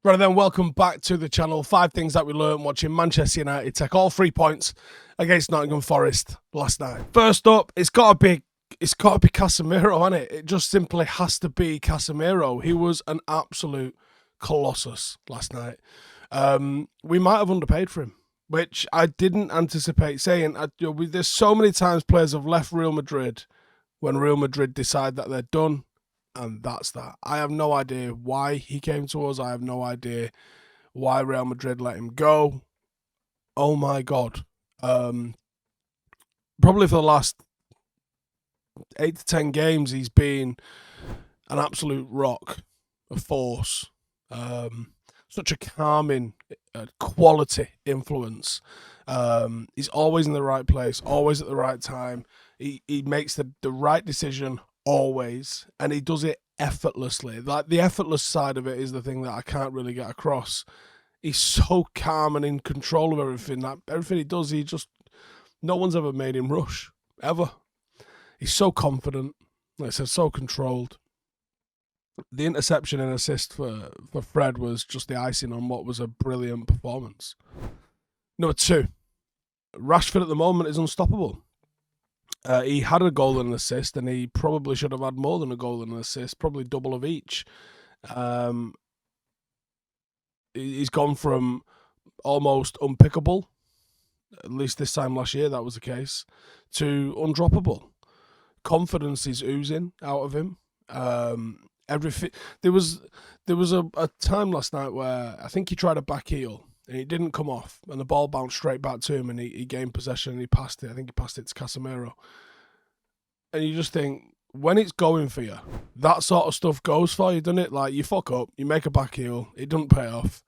Right then, welcome back to the channel. 5 things that we learned watching Manchester United take all 3 points against Nottingham Forest last night. First up, it's got to be Casemiro, hasn't it? It just simply has to be Casemiro. He was an absolute colossus last night. We might have underpaid for him, which I didn't anticipate saying. There's so many times players have left Real Madrid when Real Madrid decide that they're done. And that's that. I have no idea why he came to us. I have no idea why Real Madrid let him go. Oh my God. Probably for the last 8 to 10 games, he's been an absolute rock, a force. Such a calming, quality influence. He's always in the right place, always at the right time. He makes the right decision always, and he does it effortlessly. Like, the effortless side of it is the thing that I can't really get across. He's so calm and in control of everything. That everything he does, no one's ever made him rush, ever. He's so confident, like I said, so controlled. The interception and assist for Fred was just the icing on what was a brilliant performance. Number 2, Rashford at the moment is unstoppable. He had a goal and an assist, and he probably should have had more than a goal and an assist, probably double of each. He's gone from almost unpickable, at least this time last year that was the case, to undroppable. Confidence is oozing out of him. Everything. There was a time last night where I think he tried a back heel and it didn't come off, and the ball bounced straight back to him, and he gained possession and he passed it. I think he passed it to Casemiro. And you just think, when it's going for you, that sort of stuff goes for you, doesn't it? Like, you fuck up, you make a back heel, it doesn't pay off.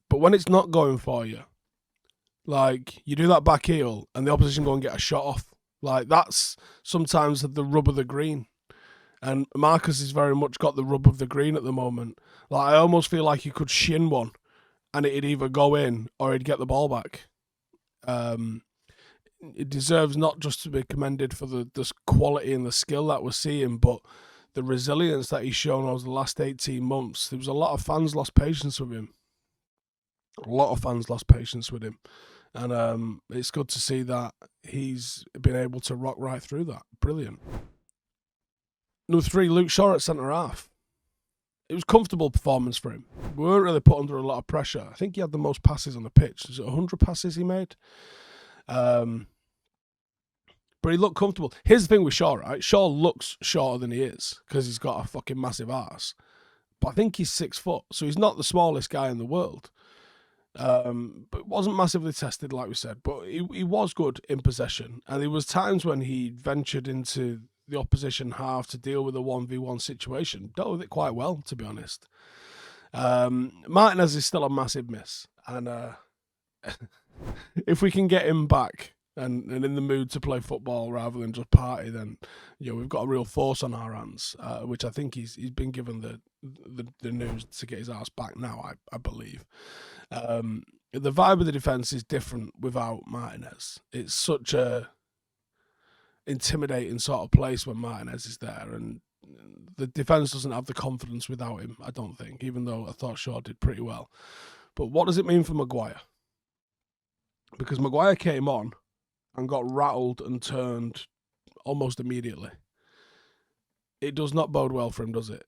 But when it's not going for you, like, you do that back heel and the opposition go and get a shot off. Like, that's sometimes the rub of the green. And Marcus has very much got the rub of the green at the moment. Like, I almost feel like he could shin one and it'd either go in or he'd get the ball back. It deserves not just to be commended for the quality and the skill that we're seeing, but the resilience that he's shown over the last 18 months. There was a lot of fans lost patience with him. And it's good to see that he's been able to rock right through that. Brilliant. Number 3, Luke Shaw at centre-half. It was a comfortable performance for him. We weren't really put under a lot of pressure. I think he had the most passes on the pitch. Was it 100 passes he made? But he looked comfortable. Here's the thing with Shaw, right? Shaw looks shorter than he is because he's got a fucking massive arse. But I think he's 6 foot, so he's not the smallest guy in the world. But wasn't massively tested, like we said. But he was good in possession. And there was times when he ventured into the opposition half to deal with a 1v1 situation. Dealt with it quite well, to be honest. Martinez is still a massive miss. And if we can get him back and in the mood to play football rather than just party, then we've got a real force on our hands, which I think he's been given the news to get his ass back now, I believe. The vibe of the defence is different without Martinez. It's such a intimidating sort of place when Martinez is there, and the defence doesn't have the confidence without him, I don't think, even though I thought Shaw did pretty well. But what does it mean for Maguire? Because Maguire came on and got rattled and turned almost immediately. It does not bode well for him, does it?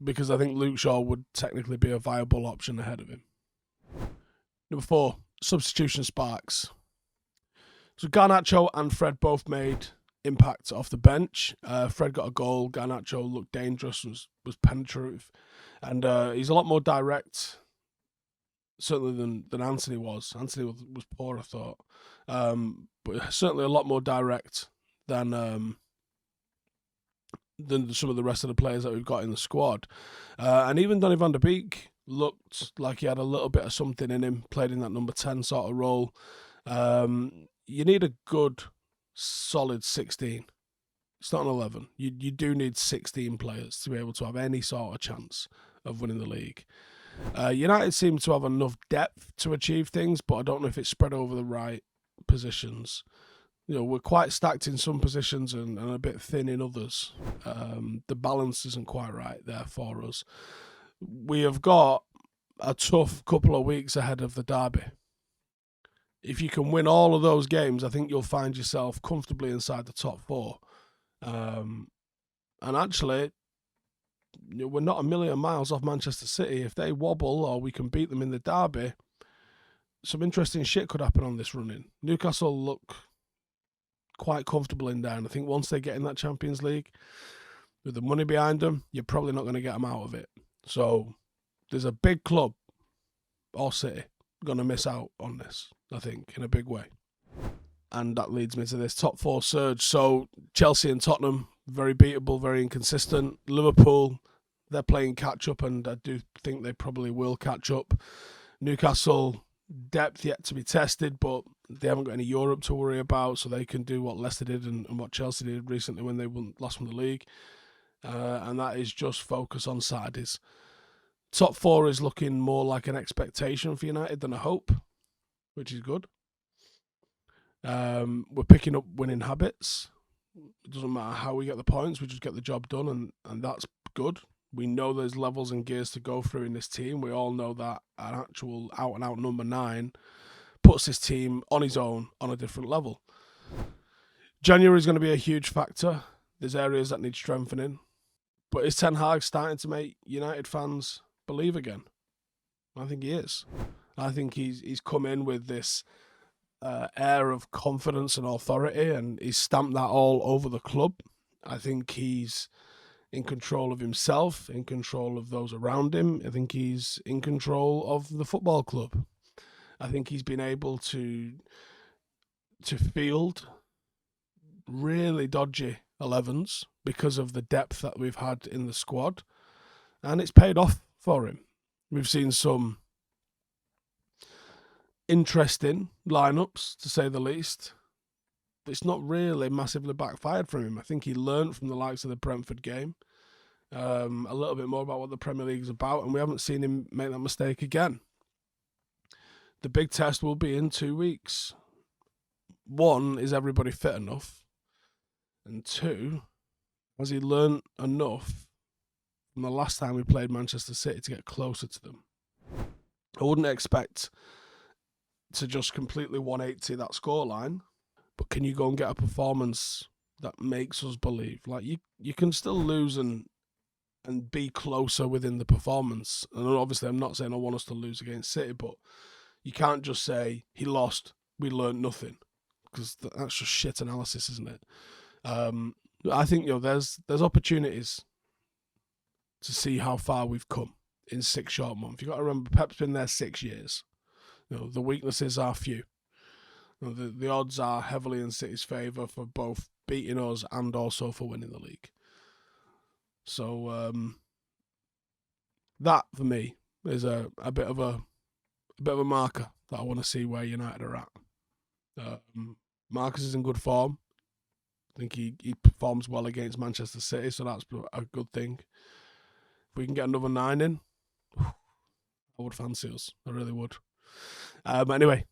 Because I think Luke Shaw would technically be a viable option ahead of him. Number 4, substitution sparks. So Garnacho and Fred both made impact off the bench. Fred got a goal. Garnacho looked dangerous, was penetrative. And he's a lot more direct, certainly, than Anthony was. Anthony was poor, I thought. But certainly a lot more direct than some of the rest of the players that we've got in the squad. And even Donny van der Beek looked like he had a little bit of something in him, played in that number 10 sort of role. You need a good, solid 16. It's not an 11. You do need 16 players to be able to have any sort of chance of winning the league. United seem to have enough depth to achieve things, but I don't know if it's spread over the right positions. We're quite stacked in some positions and a bit thin in others. The balance isn't quite right there for us. We have got a tough couple of weeks ahead of the derby. If you can win all of those games, I think you'll find yourself comfortably inside the top 4. And actually, we're not a million miles off Manchester City. If they wobble or we can beat them in the derby, some interesting shit could happen on this run-in. Newcastle look quite comfortable in there, and I think once they get in that Champions League, with the money behind them, you're probably not going to get them out of it. So there's a big club, or City, going to miss out on this, I think, in a big way. And that leads me to this top 4 surge. So Chelsea and Tottenham, very beatable, very inconsistent. Liverpool, they're playing catch-up, and I do think they probably will catch up. Newcastle, depth yet to be tested, but they haven't got any Europe to worry about, so they can do what Leicester did and what Chelsea did recently when they last won the league. And that is just focus on Saturdays. Top 4 is looking more like an expectation for United than a hope, which is good. We're picking up winning habits. It doesn't matter how we get the points, we just get the job done, and that's good. We know there's levels and gears to go through in this team. We all know that an actual out-and-out number 9 puts this team on his own on a different level. January is going to be a huge factor. There's areas that need strengthening. But is Ten Hag starting to make United fans believe again? I think he is. I think he's come in with this air of confidence and authority, and he's stamped that all over the club. I think he's in control of himself, in control of those around him. I think he's in control of the football club. I think he's been able to field really dodgy 11s because of the depth that we've had in the squad, and it's paid off for him. We've seen some interesting lineups, to say the least. It's not really massively backfired from him. I think he learned from the likes of the Brentford game a little bit more about what the Premier League is about, and we haven't seen him make that mistake again. The big test will be in 2 weeks. 1, is everybody fit enough? And 2, has he learned enough from the last time we played Manchester City to get closer to them? I wouldn't expect to just completely 180 that scoreline, but can you go and get a performance that makes us believe? Like, you can still lose and be closer within the performance. And obviously I'm not saying I want us to lose against City, but you can't just say he lost, we learned nothing, because that's just shit analysis, isn't it? I think there's opportunities to see how far we've come in 6 short months. You've got to remember, Pep's been there 6 years. The weaknesses are few. The odds are heavily in City's favour for both beating us and also for winning the league. So that for me is a bit of a marker that I want to see where United are at. Marcus is in good form. I think he performs well against Manchester City, so that's a good thing. If we can get another 9 in, I would fancy us. I really would. But anyway,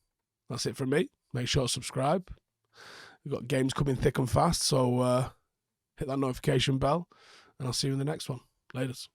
that's it from me. Make sure to subscribe. We've got games coming thick and fast, so hit that notification bell, and I'll see you in the next one. Laters.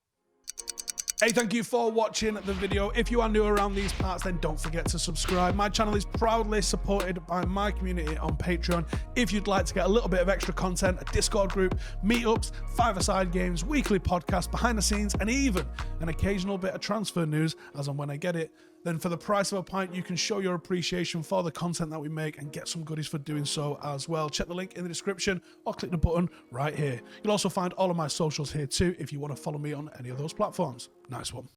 Hey, thank you for watching the video. If you are new around these parts, then don't forget to subscribe. My channel is proudly supported by my community on Patreon. If you'd like to get a little bit of extra content, a Discord group, meetups, 5-a-side games, weekly podcasts, behind the scenes, and even an occasional bit of transfer news as and when I get it, then for the price of a pint, you can show your appreciation for the content that we make and get some goodies for doing so as well. Check the link in the description or click the button right here. You'll also find all of my socials here too if you want to follow me on any of those platforms. Nice one.